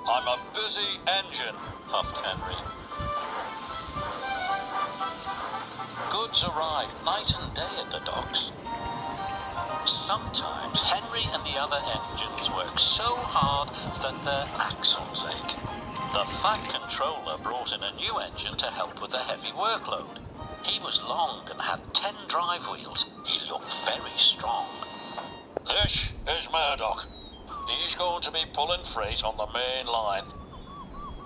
I'm a busy engine, huffed Henry. Goods arrive night and day at the docks. Sometimes Henry and the other engines work so hard that their axles ache. The Fat Controller brought in a new engine to help with the heavy workload. He was long and had 10 drive wheels. He looked very strong. This is Murdoch. He's going to be pulling freight on the main line.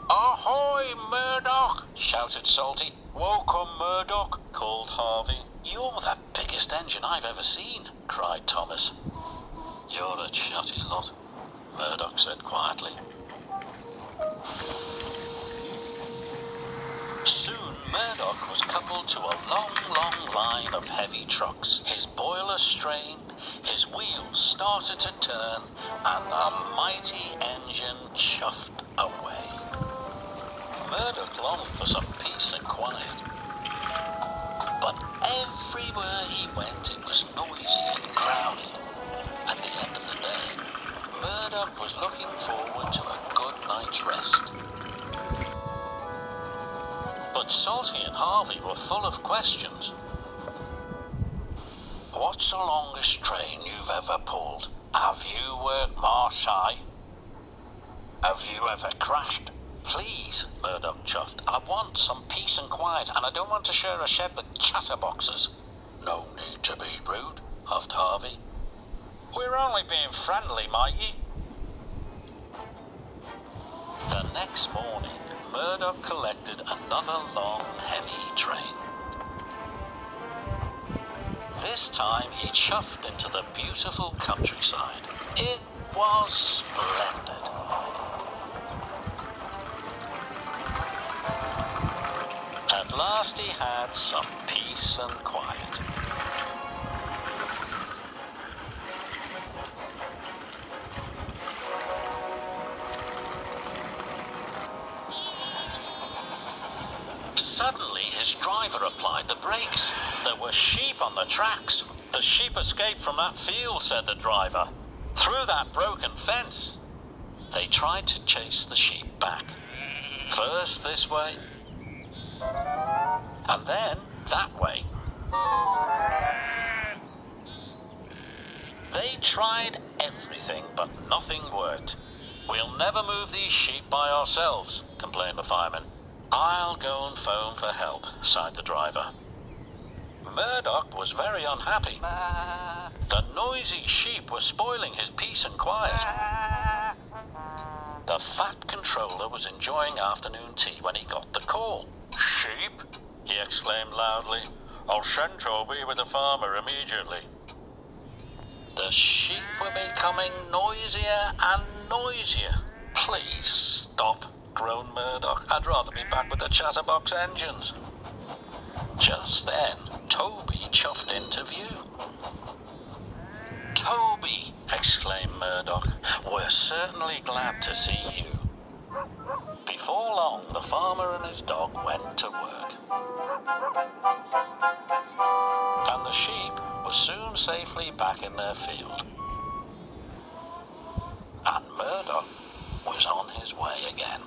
Ahoy, Murdoch! Shouted Salty. Welcome, Murdoch, called Harvey. You're the biggest engine I've ever seen, cried Thomas. You're a chatty lot, Murdoch said quietly. Soon Murdoch was coupled to a long, long line of heavy trucks. His boiler strained, his wheels started to turn, and the mighty engine chuffed away. Murdoch longed for some peace and quiet. But everywhere he went, it was noisy and crowded. At the end of the day, Murdoch was looking forward to a good night's rest. But Salty and Harvey were full of questions. What's the longest train you've ever pulled? Have you worked Marseille? Have you ever crashed? Please, Murdoch chuffed. I want some peace and quiet, and I don't want to share a shed with chatterboxes. No need to be rude, huffed Harvey. We're only being friendly, matey. The next morning, Murdoch collected another long, heavy train. This time he chuffed into the beautiful countryside. It was splendid. At last he had some peace and quiet. Suddenly his driver applied the brakes. There were sheep on the tracks. The sheep escaped from that field, said the driver. Through that broken fence. They tried to chase the sheep back. First this way, and then that way. They tried everything, but nothing worked. We'll never move these sheep by ourselves, complained the fireman. I'll go and phone for help, sighed the driver. Murdoch was very unhappy. The noisy sheep were spoiling his peace and quiet. The Fat Controller was enjoying afternoon tea when he got the call. Sheep? He exclaimed loudly. I'll send Toby with the farmer immediately. The sheep were becoming noisier and noisier. Please stop, groaned Murdoch. I'd rather be back with the chatterbox engines. Just then, Toby chuffed into view. Toby, exclaimed Murdoch, we're certainly glad to see you. Before long, the farmer and his dog went to work. And the sheep were soon safely back in their field. And Murdoch was on his way again.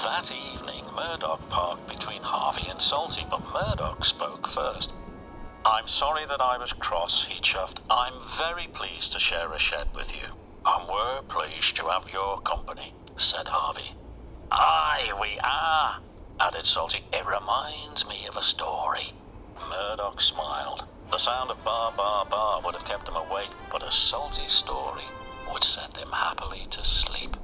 That evening, Murdoch parked between Harvey and Salty, but Murdoch spoke first. I'm sorry that I was cross, he chuffed. I'm very pleased to share a shed with you. And we're pleased to have your company, said Harvey. Aye, we are, added Salty. It reminds me of a story. Murdoch smiled. The sound of bar, bar, bar would have kept him awake, but a Salty story would send him happily to sleep.